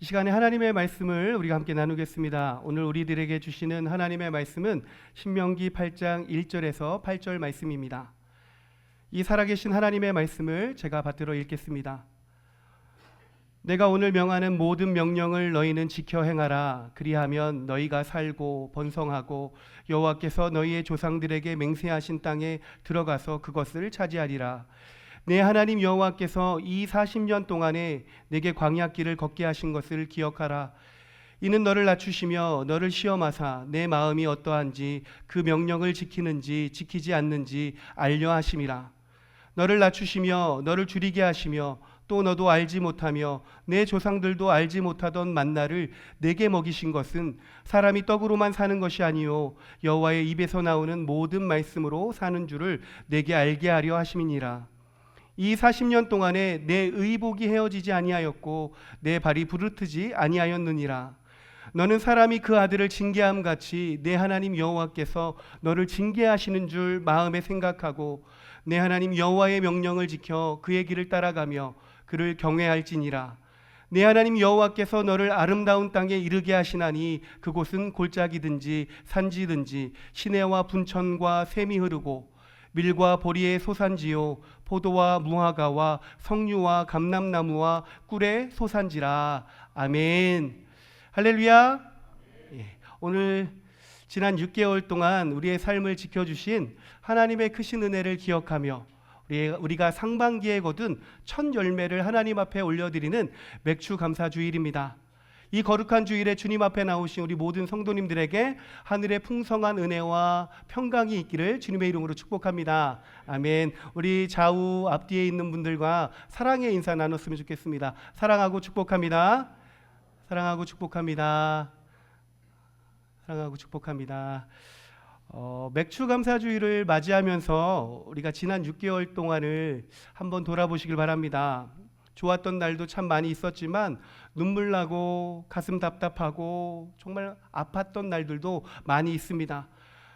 이 시간에 하나님의 말씀을 우리가 함께 나누겠습니다. 오늘 우리들에게 주시는 하나님의 말씀은 신명기 8장 1절에서 8절 말씀입니다. 이 살아계신 하나님의 말씀을 제가 받들어 읽겠습니다. 내가 오늘 명하는 모든 명령을 너희는 지켜 행하라. 그리하면 너희가 살고 번성하고 여호와께서 너희의 조상들에게 맹세하신 땅에 들어가서 그것을 차지하리라. 내 하나님 여호와께서 이 40년 동안에 내게 광야길을 걷게 하신 것을 기억하라. 이는 너를 낮추시며 너를 시험하사 내 마음이 어떠한지 그 명령을 지키는지 지키지 않는지 알려 하심이라. 너를 낮추시며 너를 줄이게 하시며 또 너도 알지 못하며 내 조상들도 알지 못하던 만나를 내게 먹이신 것은 사람이 떡으로만 사는 것이 아니요 여호와의 입에서 나오는 모든 말씀으로 사는 줄을 내게 알게 하려 하심이니라. 이 40년 동안에 내 의복이 헤어지지 아니하였고 내 발이 부르트지 아니하였느니라. 너는 사람이 그 아들을 징계함 같이 내 하나님 여호와께서 너를 징계하시는 줄 마음에 생각하고 내 하나님 여호와의 명령을 지켜 그의 길을 따라가며 그를 경외할지니라. 내 하나님 여호와께서 너를 아름다운 땅에 이르게 하시나니 그곳은 골짜기든지 산지든지 시내와 분천과 샘이 흐르고 밀과 보리의 소산지요 포도와 무화과와 석류와 감람나무와 꿀의 소산지라. 아멘. 할렐루야. 오늘 지난 6개월 동안 우리의 삶을 지켜주신 하나님의 크신 은혜를 기억하며 우리가 상반기에 거둔 첫 열매를 하나님 앞에 올려드리는 맥주 감사 주일입니다. 이 거룩한 주일에 주님 앞에 나오신 우리 모든 성도님들에게 하늘의 풍성한 은혜와 평강이 있기를 주님의 이름으로 축복합니다. 아멘. 우리 좌우 앞뒤에 있는 분들과 사랑의 인사 나눴으면 좋겠습니다. 사랑하고 축복합니다. 사랑하고 축복합니다. 사랑하고 축복합니다. 맥주 감사주일을 맞이하면서 우리가 지난 6개월 동안을 한번 돌아보시길 바랍니다. 좋았던 날도 참 많이 있었지만 눈물 나고 가슴 답답하고 정말 아팠던 날들도 많이 있습니다.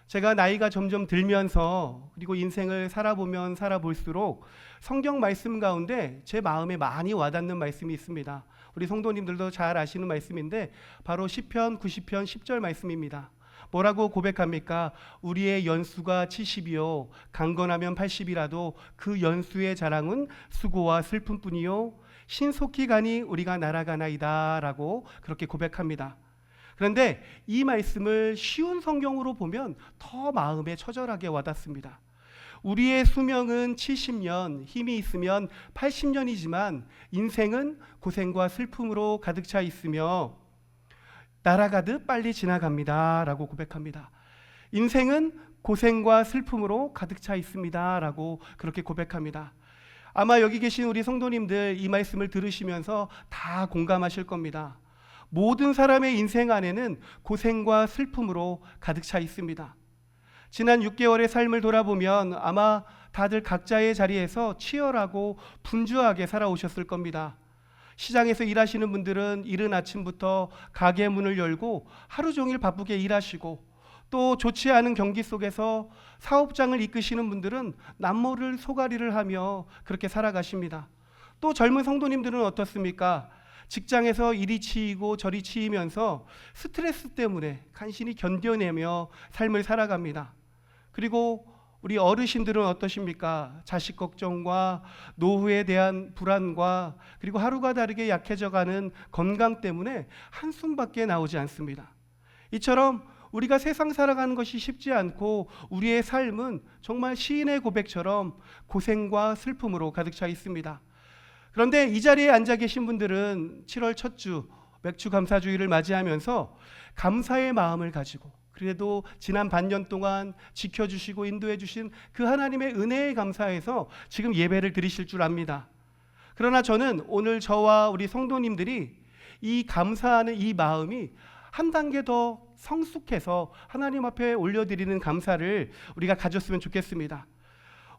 제가 나이가 점점 들면서 그리고 인생을 살아보면 살아볼수록 성경 말씀 가운데 제 마음에 많이 와닿는 말씀이 있습니다. 우리 성도님들도 잘 아시는 말씀인데 바로 시편 90편 10절 말씀입니다. 뭐라고 고백합니까? 우리의 연수가 70이요 강건하면 80이라도 그 연수의 자랑은 수고와 슬픔뿐이요 신속히 가니 우리가 날아가나이다 라고 그렇게 고백합니다. 그런데 이 말씀을 쉬운 성경으로 보면 더 마음에 처절하게 와닿습니다. 우리의 수명은 70년, 힘이 있으면 80년이지만 인생은 고생과 슬픔으로 가득 차 있으며 날아가듯 빨리 지나갑니다 라고 고백합니다. 인생은 고생과 슬픔으로 가득 차 있습니다 라고 그렇게 고백합니다. 아마 여기 계신 우리 성도님들 이 말씀을 들으시면서 다 공감하실 겁니다. 모든 사람의 인생 안에는 고생과 슬픔으로 가득 차 있습니다. 지난 6개월의 삶을 돌아보면 아마 다들 각자의 자리에서 치열하고 분주하게 살아오셨을 겁니다. 시장에서 일하시는 분들은 이른 아침부터 가게 문을 열고 하루 종일 바쁘게 일하시고 또 좋지 않은 경기 속에서 사업장을 이끄시는 분들은 남모를 소가리를 하며 그렇게 살아가십니다. 또 젊은 성도님들은 어떻습니까? 직장에서 이리 치이고 저리 치이면서 스트레스 때문에 간신히 견뎌내며 삶을 살아갑니다. 그리고 우리 어르신들은 어떠십니까? 자식 걱정과 노후에 대한 불안과 그리고 하루가 다르게 약해져가는 건강 때문에 한숨밖에 나오지 않습니다. 이처럼 우리가 세상 살아가는 것이 쉽지 않고 우리의 삶은 정말 시인의 고백처럼 고생과 슬픔으로 가득 차 있습니다. 그런데 이 자리에 앉아 계신 분들은 7월 첫 주 맥주 감사주일을 맞이하면서 감사의 마음을 가지고 그래도 지난 반년 동안 지켜주시고 인도해 주신 그 하나님의 은혜에 감사해서 지금 예배를 드리실 줄 압니다. 그러나 저는 오늘 저와 우리 성도님들이 이 감사하는 이 마음이 한 단계 더 성숙해서 하나님 앞에 올려드리는 감사를 우리가 가졌으면 좋겠습니다.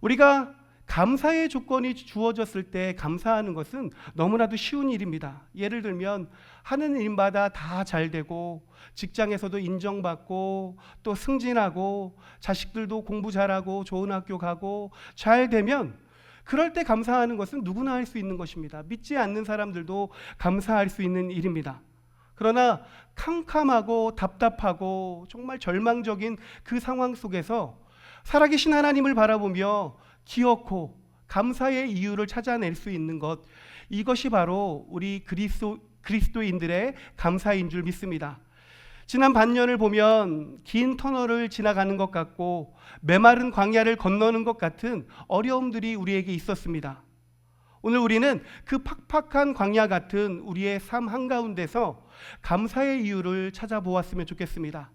우리가 감사의 조건이 주어졌을 때 감사하는 것은 너무나도 쉬운 일입니다. 예를 들면 하는 일마다 다 잘 되고 직장에서도 인정받고 또 승진하고 자식들도 공부 잘하고 좋은 학교 가고 잘 되면 그럴 때 감사하는 것은 누구나 할 수 있는 것입니다. 믿지 않는 사람들도 감사할 수 있는 일입니다. 그러나 캄캄하고 답답하고 정말 절망적인 그 상황 속에서 살아계신 하나님을 바라보며 기어코 감사의 이유를 찾아낼 수 있는 것, 이것이 바로 우리 그리스도인들의 감사인 줄 믿습니다. 지난 반년을 보면 긴 터널을 지나가는 것 같고 메마른 광야를 건너는 것 같은 어려움들이 우리에게 있었습니다. 오늘 우리는 그 팍팍한 광야 같은 우리의 삶 한가운데서 감사의 이유를 찾아보았으면 좋겠습니다.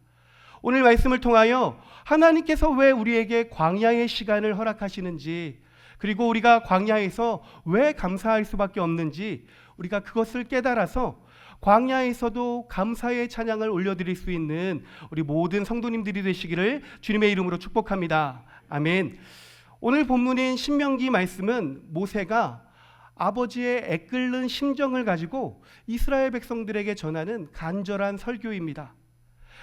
오늘 말씀을 통하여 하나님께서 왜 우리에게 광야의 시간을 허락하시는지, 그리고 우리가 광야에서 왜 감사할 수밖에 없는지 우리가 그것을 깨달아서 광야에서도 감사의 찬양을 올려드릴 수 있는 우리 모든 성도님들이 되시기를 주님의 이름으로 축복합니다. 아멘. 오늘 본문인 신명기 말씀은 모세가 아버지의 애끓는 심정을 가지고 이스라엘 백성들에게 전하는 간절한 설교입니다.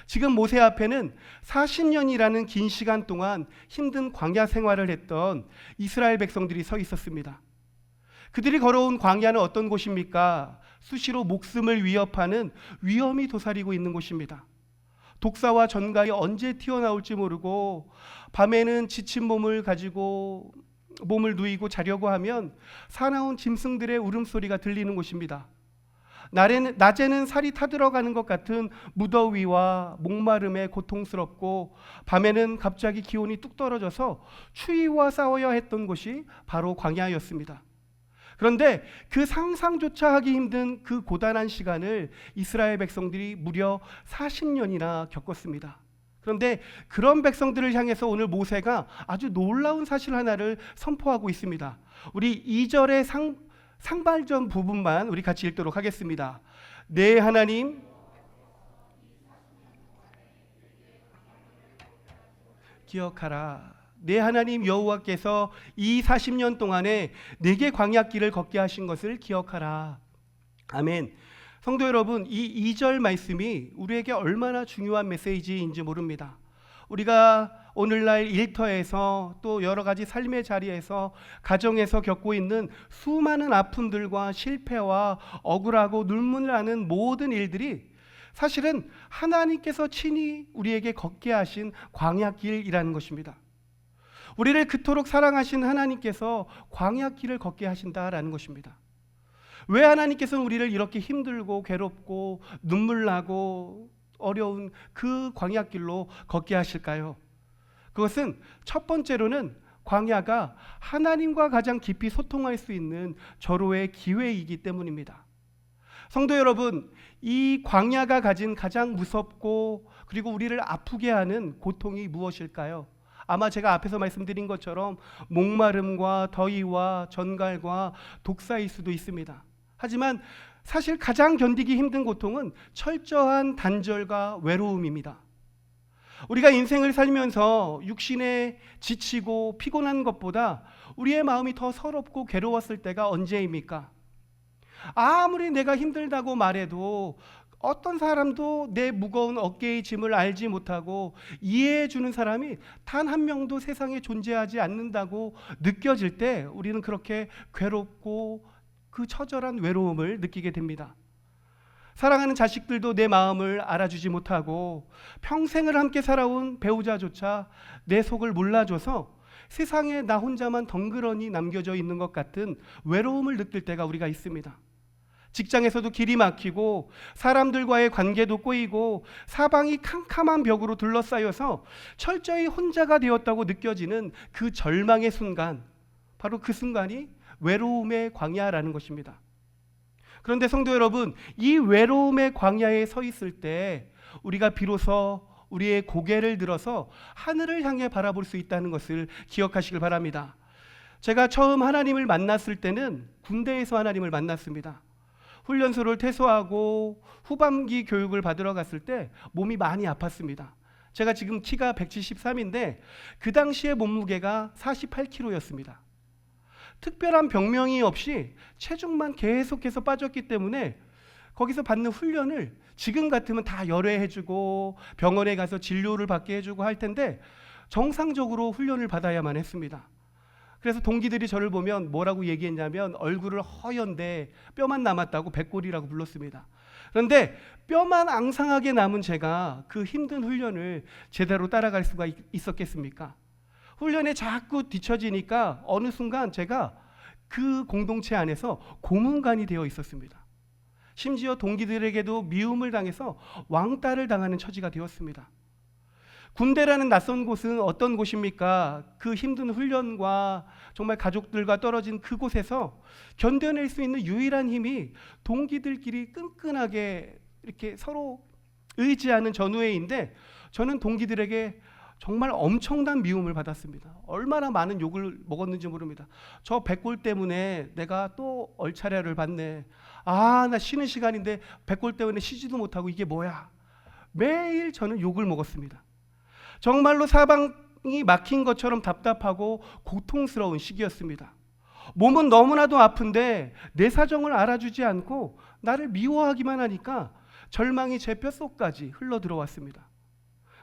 지금 모세 앞에는 40년이라는 긴 시간 동안 힘든 광야 생활을 했던 이스라엘 백성들이 서 있었습니다. 그들이 걸어온 광야는 어떤 곳입니까? 수시로 목숨을 위협하는 위험이 도사리고 있는 곳입니다. 독사와 전갈이 언제 튀어나올지 모르고 밤에는 지친 몸을 가지고 몸을 누이고 자려고 하면 사나운 짐승들의 울음소리가 들리는 곳입니다. 낮에는 살이 타들어가는 것 같은 무더위와 목마름에 고통스럽고 밤에는 갑자기 기온이 뚝 떨어져서 추위와 싸워야 했던 곳이 바로 광야였습니다. 그런데 그 상상조차 하기 힘든 그 고단한 시간을 이스라엘 백성들이 무려 40년이나 겪었습니다. 그런데 그런 백성들을 향해서 오늘 모세가 아주 놀라운 사실 하나를 선포하고 있습니다. 우리 2절의 상반전 부분만 우리 같이 읽도록 하겠습니다. 내 하나님 기억하라. 내 하나님 여호와께서 이 40년 동안에 내게 광야길을 걷게 하신 것을 기억하라. 아멘. 성도 여러분, 이 2절 말씀이 우리에게 얼마나 중요한 메시지인지 모릅니다. 우리가 오늘날 일터에서 또 여러 가지 삶의 자리에서 가정에서 겪고 있는 수많은 아픔들과 실패와 억울하고 눈물 나는 모든 일들이 사실은 하나님께서 친히 우리에게 걷게 하신 광야길이라는 것입니다. 우리를 그토록 사랑하신 하나님께서 광야길을 걷게 하신다라는 것입니다. 왜 하나님께서는 우리를 이렇게 힘들고 괴롭고 눈물나고 어려운 그 광야길로 걷게 하실까요? 그것은 첫 번째로는 광야가 하나님과 가장 깊이 소통할 수 있는 절호의 기회이기 때문입니다. 성도 여러분, 이 광야가 가진 가장 무섭고 그리고 우리를 아프게 하는 고통이 무엇일까요? 아마 제가 앞에서 말씀드린 것처럼 목마름과 더위와 전갈과 독사일 수도 있습니다. 하지만 사실 가장 견디기 힘든 고통은 철저한 단절과 외로움입니다. 우리가 인생을 살면서 육신에 지치고 피곤한 것보다 우리의 마음이 더 서럽고 괴로웠을 때가 언제입니까? 아무리 내가 힘들다고 말해도 어떤 사람도 내 무거운 어깨의 짐을 알지 못하고 이해해 주는 사람이 단 한 명도 세상에 존재하지 않는다고 느껴질 때 우리는 그렇게 괴롭고 그 처절한 외로움을 느끼게 됩니다. 사랑하는 자식들도 내 마음을 알아주지 못하고 평생을 함께 살아온 배우자조차 내 속을 몰라줘서 세상에 나 혼자만 덩그러니 남겨져 있는 것 같은 외로움을 느낄 때가 우리가 있습니다. 직장에서도 길이 막히고 사람들과의 관계도 꼬이고 사방이 캄캄한 벽으로 둘러싸여서 철저히 혼자가 되었다고 느껴지는 그 절망의 순간, 바로 그 순간이 외로움의 광야라는 것입니다. 그런데 성도 여러분, 이 외로움의 광야에 서 있을 때 우리가 비로소 우리의 고개를 들어서 하늘을 향해 바라볼 수 있다는 것을 기억하시길 바랍니다. 제가 처음 하나님을 만났을 때는 군대에서 하나님을 만났습니다. 훈련소를 퇴소하고 후반기 교육을 받으러 갔을 때 몸이 많이 아팠습니다. 제가 지금 키가 173인데 그 당시에 몸무게가 48kg였습니다. 특별한 병명이 없이 체중만 계속해서 빠졌기 때문에 거기서 받는 훈련을 지금 같으면 다 열애해주고 병원에 가서 진료를 받게 해주고 할 텐데 정상적으로 훈련을 받아야만 했습니다. 그래서 동기들이 저를 보면 뭐라고 얘기했냐면 얼굴을 허연데 뼈만 남았다고 백골이라고 불렀습니다. 그런데 뼈만 앙상하게 남은 제가 그 힘든 훈련을 제대로 따라갈 수가 있었겠습니까? 훈련에 자꾸 뒤처지니까 어느 순간 제가 그 공동체 안에서 고문관이 되어 있었습니다. 심지어 동기들에게도 미움을 당해서 왕따를 당하는 처지가 되었습니다. 군대라는 낯선 곳은 어떤 곳입니까? 그 힘든 훈련과 정말 가족들과 떨어진 그곳에서 견뎌낼 수 있는 유일한 힘이 동기들끼리 끈끈하게 이렇게 서로 의지하는 전우회인데, 저는 동기들에게 정말 엄청난 미움을 받았습니다. 얼마나 많은 욕을 먹었는지 모릅니다. 저 백골 때문에 내가 또 얼차려를 받네. 나 쉬는 시간인데 백골 때문에 쉬지도 못하고 이게 뭐야. 매일 저는 욕을 먹었습니다. 정말로 사방이 막힌 것처럼 답답하고 고통스러운 시기였습니다. 몸은 너무나도 아픈데 내 사정을 알아주지 않고 나를 미워하기만 하니까 절망이 제 뼛속까지 흘러 들어왔습니다.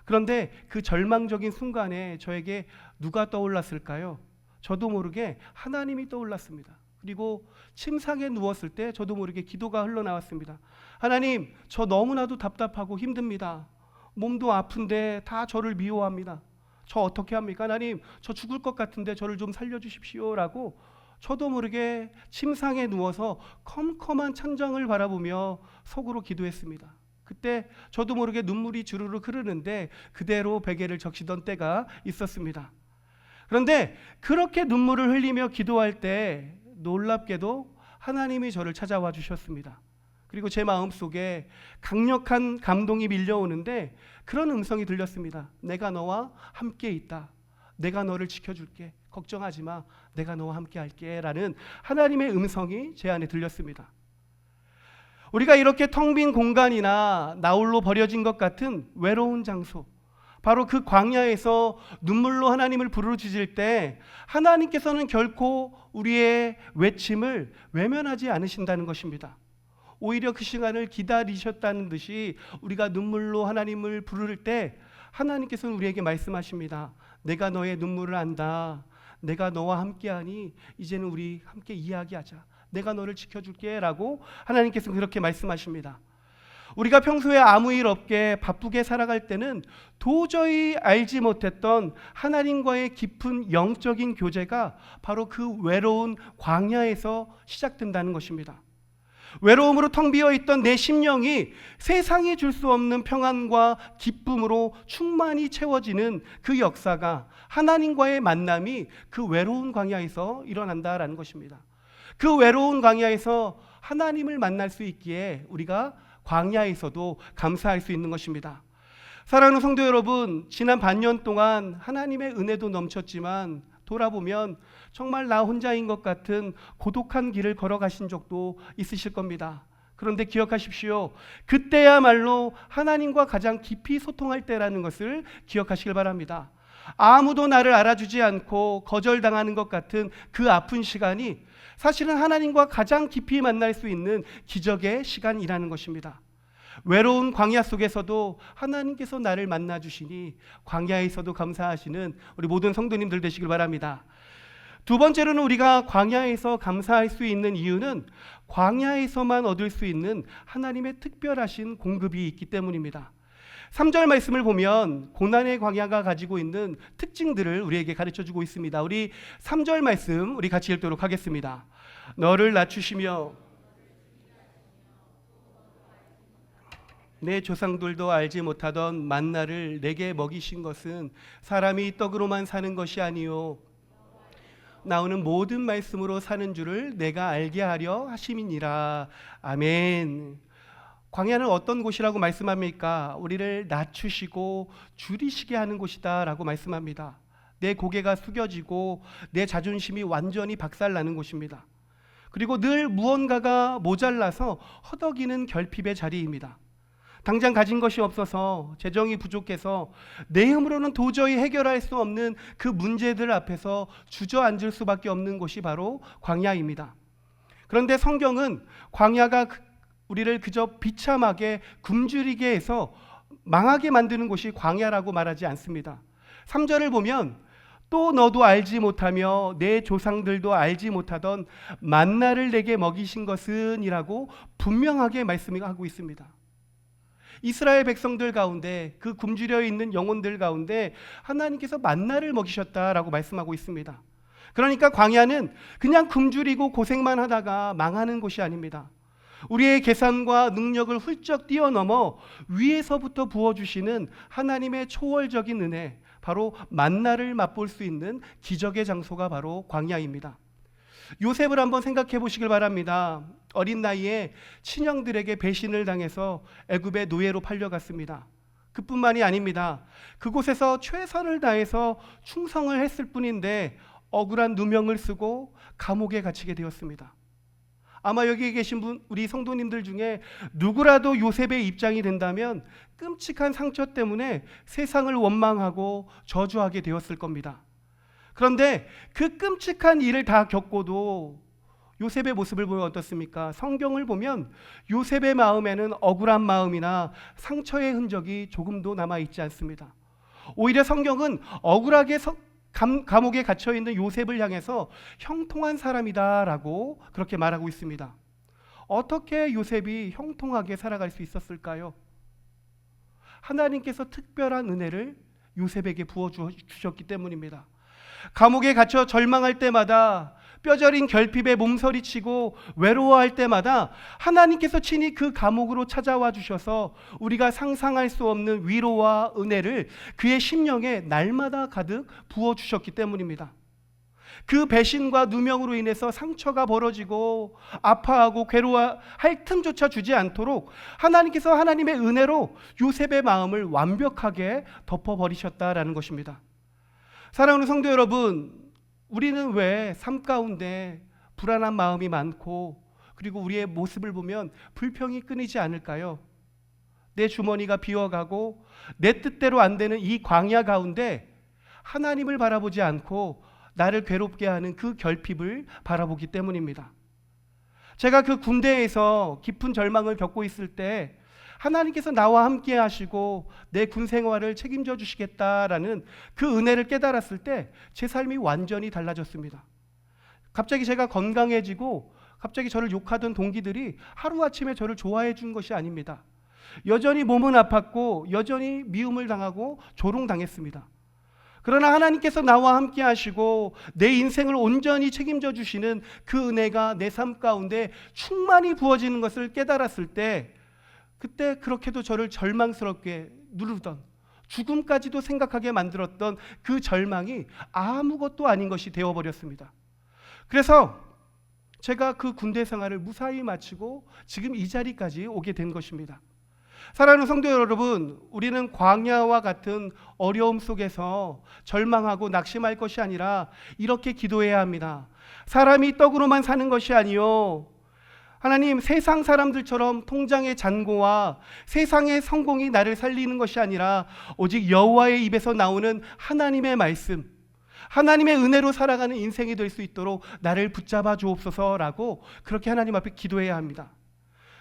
그런데 그 절망적인 순간에 저에게 누가 떠올랐을까요? 저도 모르게 하나님이 떠올랐습니다. 그리고 침상에 누웠을 때 저도 모르게 기도가 흘러나왔습니다. 하나님, 저 너무나도 답답하고 힘듭니다. 몸도 아픈데 다 저를 미워합니다. 저 어떻게 합니까? 하나님, 저 죽을 것 같은데 저를 좀 살려주십시오 라고 저도 모르게 침상에 누워서 컴컴한 천장을 바라보며 속으로 기도했습니다. 그때 저도 모르게 눈물이 주르륵 흐르는데 그대로 베개를 적시던 때가 있었습니다. 그런데 그렇게 눈물을 흘리며 기도할 때 놀랍게도 하나님이 저를 찾아와 주셨습니다. 그리고 제 마음속에 강력한 감동이 밀려오는데 그런 음성이 들렸습니다. 내가 너와 함께 있다. 내가 너를 지켜줄게. 걱정하지 마. 내가 너와 함께 할게. 라는 하나님의 음성이 제 안에 들렸습니다. 우리가 이렇게 텅 빈 공간이나 나홀로 버려진 것 같은 외로운 장소, 바로 그 광야에서 눈물로 하나님을 부르짖을 때 하나님께서는 결코 우리의 외침을 외면하지 않으신다는 것입니다. 오히려 그 시간을 기다리셨다는 듯이 우리가 눈물로 하나님을 부를 때 하나님께서는 우리에게 말씀하십니다. 내가 너의 눈물을 안다. 내가 너와 함께하니 이제는 우리 함께 이야기하자. 내가 너를 지켜줄게 라고 하나님께서 그렇게 말씀하십니다. 우리가 평소에 아무 일 없게 바쁘게 살아갈 때는 도저히 알지 못했던 하나님과의 깊은 영적인 교제가 바로 그 외로운 광야에서 시작된다는 것입니다. 외로움으로 텅 비어있던 내 심령이 세상이 줄 수 없는 평안과 기쁨으로 충만히 채워지는 그 역사가, 하나님과의 만남이 그 외로운 광야에서 일어난다라는 것입니다. 그 외로운 광야에서 하나님을 만날 수 있기에 우리가 광야에서도 감사할 수 있는 것입니다. 사랑하는 성도 여러분, 지난 반년 동안 하나님의 은혜도 넘쳤지만 돌아보면 정말 나 혼자인 것 같은 고독한 길을 걸어가신 적도 있으실 겁니다. 그런데 기억하십시오. 그때야말로 하나님과 가장 깊이 소통할 때라는 것을 기억하시길 바랍니다. 아무도 나를 알아주지 않고 거절당하는 것 같은 그 아픈 시간이 사실은 하나님과 가장 깊이 만날 수 있는 기적의 시간이라는 것입니다. 외로운 광야 속에서도 하나님께서 나를 만나주시니 광야에서도 감사하시는 우리 모든 성도님들 되시길 바랍니다. 두 번째로는 우리가 광야에서 감사할 수 있는 이유는 광야에서만 얻을 수 있는 하나님의 특별하신 공급이 있기 때문입니다. 3절 말씀을 보면 고난의 광야가 가지고 있는 특징들을 우리에게 가르쳐주고 있습니다. 우리 3절 말씀 우리 같이 읽도록 하겠습니다. 너를 낮추시며 내 조상들도 알지 못하던 만나를 내게 먹이신 것은 사람이 떡으로만 사는 것이 아니요 나오는 모든 말씀으로 사는 줄을 내가 알게 하려 하심이니라. 아멘. 광야는 어떤 곳이라고 말씀합니까? 우리를 낮추시고 줄이시게 하는 곳이다 라고 말씀합니다. 내 고개가 숙여지고 내 자존심이 완전히 박살나는 곳입니다. 그리고 늘 무언가가 모자라서 허덕이는 결핍의 자리입니다. 당장 가진 것이 없어서 재정이 부족해서 내 힘으로는 도저히 해결할 수 없는 그 문제들 앞에서 주저앉을 수밖에 없는 곳이 바로 광야입니다. 그런데 성경은 광야가 우리를 그저 비참하게 굶주리게 해서 망하게 만드는 곳이 광야라고 말하지 않습니다. 3절을 보면 또 너도 알지 못하며 내 조상들도 알지 못하던 만나를 내게 먹이신 것은 이라고 분명하게 말씀하고 있습니다. 이스라엘 백성들 가운데, 그 굶주려 있는 영혼들 가운데 하나님께서 만나를 먹이셨다라고 말씀하고 있습니다. 그러니까 광야는 그냥 굶주리고 고생만 하다가 망하는 곳이 아닙니다. 우리의 계산과 능력을 훌쩍 뛰어넘어 위에서부터 부어주시는 하나님의 초월적인 은혜, 바로 만나를 맛볼 수 있는 기적의 장소가 바로 광야입니다. 요셉을 한번 생각해 보시길 바랍니다. 어린 나이에 친형들에게 배신을 당해서 애굽의 노예로 팔려갔습니다. 그뿐만이 아닙니다. 그곳에서 최선을 다해서 충성을 했을 뿐인데 억울한 누명을 쓰고 감옥에 갇히게 되었습니다. 아마 여기 계신 분, 우리 성도님들 중에 누구라도 요셉의 입장이 된다면 끔찍한 상처 때문에 세상을 원망하고 저주하게 되었을 겁니다. 그런데 그 끔찍한 일을 다 겪고도 요셉의 모습을 보면 어떻습니까? 성경을 보면 요셉의 마음에는 억울한 마음이나 상처의 흔적이 조금도 남아있지 않습니다. 오히려 성경은 억울하게 감옥에 갇혀있는 요셉을 향해서 형통한 사람이다라고 그렇게 말하고 있습니다. 어떻게 요셉이 형통하게 살아갈 수 있었을까요? 하나님께서 특별한 은혜를 요셉에게 부어주셨기 때문입니다. 감옥에 갇혀 절망할 때마다, 뼈저린 결핍에 몸서리치고 외로워할 때마다 하나님께서 친히 그 감옥으로 찾아와 주셔서 우리가 상상할 수 없는 위로와 은혜를 그의 심령에 날마다 가득 부어주셨기 때문입니다. 그 배신과 누명으로 인해서 상처가 벌어지고 아파하고 괴로워할 틈조차 주지 않도록 하나님께서 하나님의 은혜로 요셉의 마음을 완벽하게 덮어버리셨다라는 것입니다. 사랑하는 성도 여러분, 우리는 왜 삶 가운데 불안한 마음이 많고 그리고 우리의 모습을 보면 불평이 끊이지 않을까요? 내 주머니가 비어가고 내 뜻대로 안 되는 이 광야 가운데 하나님을 바라보지 않고 나를 괴롭게 하는 그 결핍을 바라보기 때문입니다. 제가 그 군대에서 깊은 절망을 겪고 있을 때 하나님께서 나와 함께 하시고 내 군 생활을 책임져 주시겠다라는 그 은혜를 깨달았을 때 제 삶이 완전히 달라졌습니다. 갑자기 제가 건강해지고 갑자기 저를 욕하던 동기들이 하루아침에 저를 좋아해 준 것이 아닙니다. 여전히 몸은 아팠고 여전히 미움을 당하고 조롱당했습니다. 그러나 하나님께서 나와 함께 하시고 내 인생을 온전히 책임져 주시는 그 은혜가 내 삶 가운데 충만히 부어지는 것을 깨달았을 때, 그때 그렇게도 저를 절망스럽게 누르던, 죽음까지도 생각하게 만들었던 그 절망이 아무것도 아닌 것이 되어버렸습니다. 그래서 제가 그 군대 생활을 무사히 마치고 지금 이 자리까지 오게 된 것입니다. 사랑하는 성도 여러분, 우리는 광야와 같은 어려움 속에서 절망하고 낙심할 것이 아니라 이렇게 기도해야 합니다. 사람이 떡으로만 사는 것이 아니요, 하나님, 세상 사람들처럼 통장의 잔고와 세상의 성공이 나를 살리는 것이 아니라 오직 여호와의 입에서 나오는 하나님의 말씀, 하나님의 은혜로 살아가는 인생이 될 수 있도록 나를 붙잡아 주옵소서라고 그렇게 하나님 앞에 기도해야 합니다.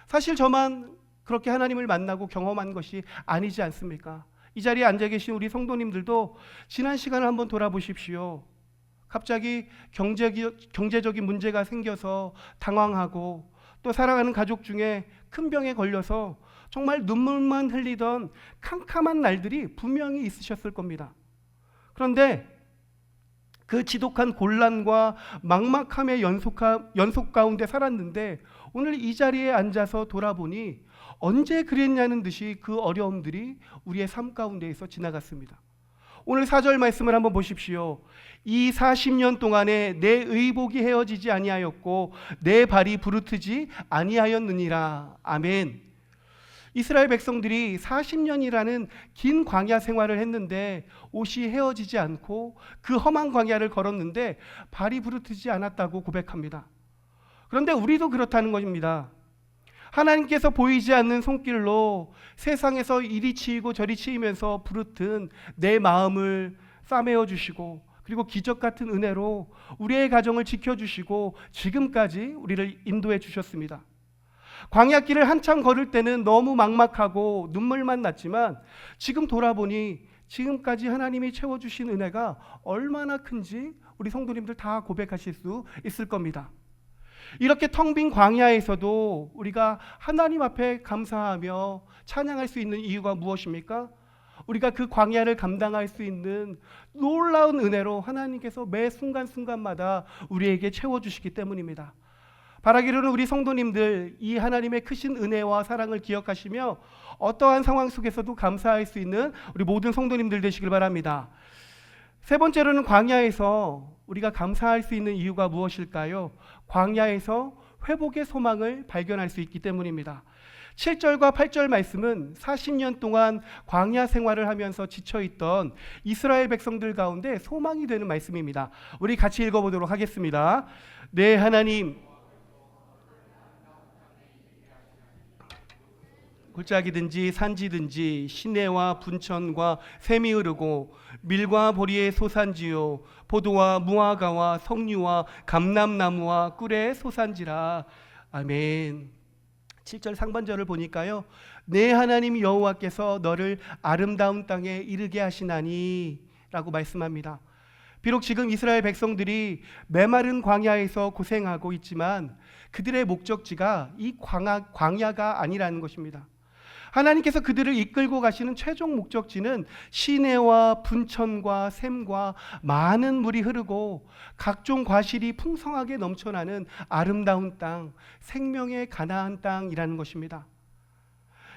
사실 저만 그렇게 하나님을 만나고 경험한 것이 아니지 않습니까? 이 자리에 앉아 계신 우리 성도님들도 지난 시간을 한번 돌아보십시오. 갑자기 경제적인 문제가 생겨서 당황하고, 또 사랑하는 가족 중에 큰 병에 걸려서 정말 눈물만 흘리던 캄캄한 날들이 분명히 있으셨을 겁니다. 그런데 그 지독한 곤란과 막막함의 연속 가운데 살았는데 오늘 이 자리에 앉아서 돌아보니 언제 그랬냐는 듯이 그 어려움들이 우리의 삶 가운데에서 지나갔습니다. 오늘 4절 말씀을 한번 보십시오. 이 40년 동안에 내 의복이 헤어지지 아니하였고 내 발이 부르트지 아니하였느니라. 아멘. 이스라엘 백성들이 40년이라는 긴 광야 생활을 했는데 옷이 헤어지지 않고 그 험한 광야를 걸었는데 발이 부르트지 않았다고 고백합니다. 그런데 우리도 그렇다는 것입니다. 하나님께서 보이지 않는 손길로 세상에서 이리 치이고 저리 치이면서 부르튼 내 마음을 싸매어 주시고, 그리고 기적 같은 은혜로 우리의 가정을 지켜주시고 지금까지 우리를 인도해 주셨습니다. 광야길을 한참 걸을 때는 너무 막막하고 눈물만 났지만 지금 돌아보니 지금까지 하나님이 채워주신 은혜가 얼마나 큰지 우리 성도님들 다 고백하실 수 있을 겁니다. 이렇게 텅 빈 광야에서도 우리가 하나님 앞에 감사하며 찬양할 수 있는 이유가 무엇입니까? 우리가 그 광야를 감당할 수 있는 놀라운 은혜로 하나님께서 매 순간순간마다 우리에게 채워주시기 때문입니다. 바라기로는 우리 성도님들 이 하나님의 크신 은혜와 사랑을 기억하시며 어떠한 상황 속에서도 감사할 수 있는 우리 모든 성도님들 되시길 바랍니다. 세 번째로는 광야에서 우리가 감사할 수 있는 이유가 무엇일까요? 광야에서 회복의 소망을 발견할 수 있기 때문입니다. 7절과 8절 말씀은 40년 동안 광야 생활을 하면서 지쳐있던 이스라엘 백성들 가운데 소망이 되는 말씀입니다. 우리 같이 읽어보도록 하겠습니다. 네, 하나님, 골짜기든지 산지든지 시내와 분천과 샘이 흐르고 밀과 보리의 소산지요 포도와 무화과와 석류와 감람나무와 꿀의 소산지라. 아멘. 7절 상반절을 보니까요, 내 하나님 여호와께서 너를 아름다운 땅에 이르게 하시나니 라고 말씀합니다. 비록 지금 이스라엘 백성들이 메마른 광야에서 고생하고 있지만 그들의 목적지가 이 광야가 아니라는 것입니다. 하나님께서 그들을 이끌고 가시는 최종 목적지는 시내와 분천과 샘과 많은 물이 흐르고 각종 과실이 풍성하게 넘쳐나는 아름다운 땅, 생명의 가나안 땅이라는 것입니다.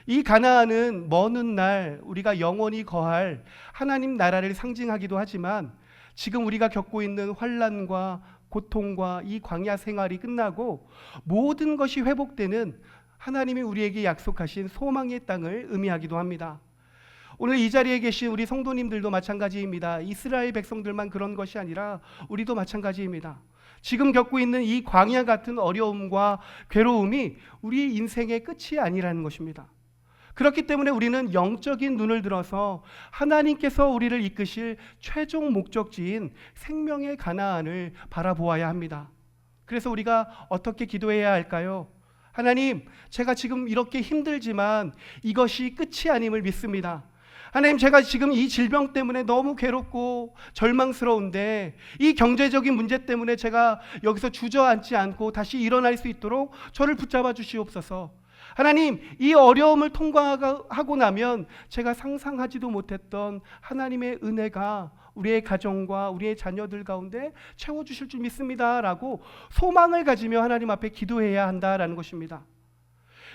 이 가나안은 먼 훗날 우리가 영원히 거할 하나님 나라를 상징하기도 하지만 지금 우리가 겪고 있는 환난과 고통과 이 광야 생활이 끝나고 모든 것이 회복되는 하나님이 우리에게 약속하신 소망의 땅을 의미하기도 합니다. 오늘 이 자리에 계신 우리 성도님들도 마찬가지입니다. 이스라엘 백성들만 그런 것이 아니라 우리도 마찬가지입니다. 지금 겪고 있는 이 광야 같은 어려움과 괴로움이 우리 인생의 끝이 아니라는 것입니다. 그렇기 때문에 우리는 영적인 눈을 들어서 하나님께서 우리를 이끄실 최종 목적지인 생명의 가나안을 바라보아야 합니다. 그래서 우리가 어떻게 기도해야 할까요? 하나님, 제가 지금 이렇게 힘들지만 이것이 끝이 아님을 믿습니다. 하나님, 제가 지금 이 질병 때문에 너무 괴롭고 절망스러운데 이 경제적인 문제 때문에 제가 여기서 주저앉지 않고 다시 일어날 수 있도록 저를 붙잡아 주시옵소서. 하나님, 이 어려움을 통과하고 나면 제가 상상하지도 못했던 하나님의 은혜가 우리의 가정과 우리의 자녀들 가운데 채워주실 줄 믿습니다 라고 소망을 가지며 하나님 앞에 기도해야 한다라는 것입니다.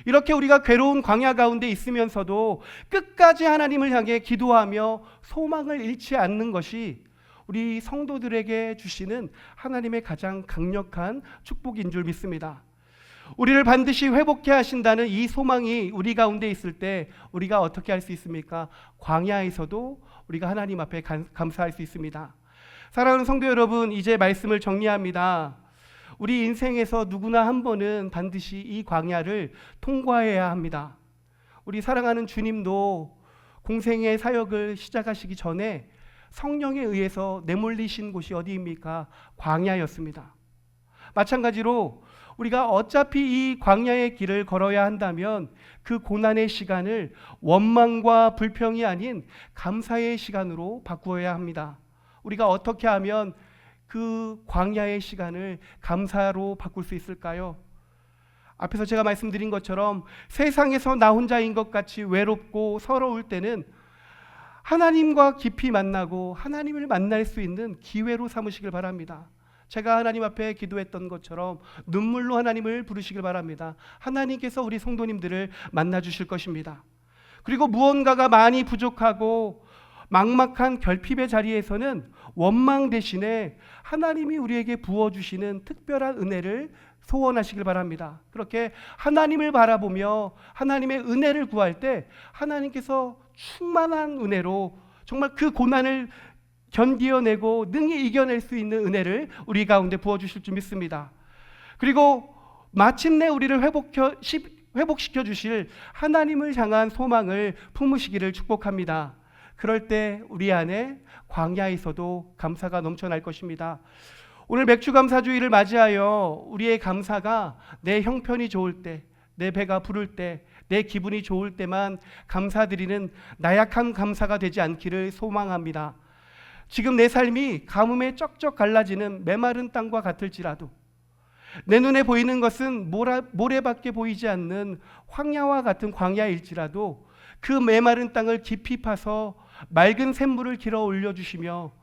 이렇게 우리가 괴로운 광야 가운데 있으면서도 끝까지 하나님을 향해 기도하며 소망을 잃지 않는 것이 우리 성도들에게 주시는 하나님의 가장 강력한 축복인 줄 믿습니다. 우리를 반드시 회복해 하신다는 이 소망이 우리 가운데 있을 때 우리가 어떻게 할 수 있습니까? 광야에서도 우리가 하나님 앞에 감사할 수 있습니다. 사랑하는 성도 여러분, 이제 말씀을 정리합니다. 우리 인생에서 누구나 한 번은 반드시 이 광야를 통과해야 합니다. 우리 사랑하는 주님도 공생의 사역을 시작하시기 전에 성령에 의해서 내몰리신 곳이 어디입니까? 광야였습니다. 마찬가지로 우리가 어차피 이 광야의 길을 걸어야 한다면 그 고난의 시간을 원망과 불평이 아닌 감사의 시간으로 바꾸어야 합니다. 우리가 어떻게 하면 그 광야의 시간을 감사로 바꿀 수 있을까요? 앞에서 제가 말씀드린 것처럼 세상에서 나 혼자인 것 같이 외롭고 서러울 때는 하나님과 깊이 만나고 하나님을 만날 수 있는 기회로 삼으시길 바랍니다. 제가 하나님 앞에 기도했던 것처럼 눈물로 하나님을 부르시길 바랍니다. 하나님께서 우리 성도님들을 만나주실 것입니다. 그리고 무언가가 많이 부족하고 막막한 결핍의 자리에서는 원망 대신에 하나님이 우리에게 부어주시는 특별한 은혜를 소원하시길 바랍니다. 그렇게 하나님을 바라보며 하나님의 은혜를 구할 때 하나님께서 충만한 은혜로 정말 그 고난을 견디어내고 능히 이겨낼 수 있는 은혜를 우리 가운데 부어주실 줄 믿습니다. 그리고 마침내 우리를 회복시켜 주실 하나님을 향한 소망을 품으시기를 축복합니다. 그럴 때 우리 안에 광야에서도 감사가 넘쳐날 것입니다. 오늘 맥주감사주의를 맞이하여 우리의 감사가 내 형편이 좋을 때, 내 배가 부를 때, 내 기분이 좋을 때만 감사드리는 나약한 감사가 되지 않기를 소망합니다. 지금 내 삶이 가뭄에 쩍쩍 갈라지는 메마른 땅과 같을지라도, 내 눈에 보이는 것은 모래밖에 보이지 않는 황야와 같은 광야일지라도 그 메마른 땅을 깊이 파서 맑은 샘물을 길어 올려주시며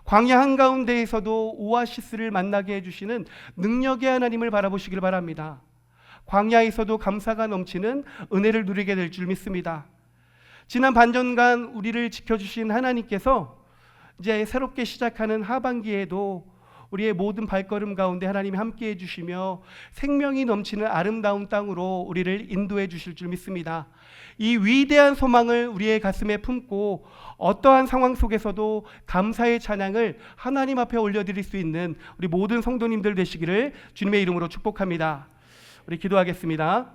광야 한가운데에서도 오아시스를 만나게 해주시는 능력의 하나님을 바라보시길 바랍니다. 광야에서도 감사가 넘치는 은혜를 누리게 될 줄 믿습니다. 지난 반년간 우리를 지켜주신 하나님께서 이제 새롭게 시작하는 하반기에도 우리의 모든 발걸음 가운데 하나님이 함께해 주시며 생명이 넘치는 아름다운 땅으로 우리를 인도해 주실 줄 믿습니다. 이 위대한 소망을 우리의 가슴에 품고 어떠한 상황 속에서도 감사의 찬양을 하나님 앞에 올려드릴 수 있는 우리 모든 성도님들 되시기를 주님의 이름으로 축복합니다. 우리 기도하겠습니다.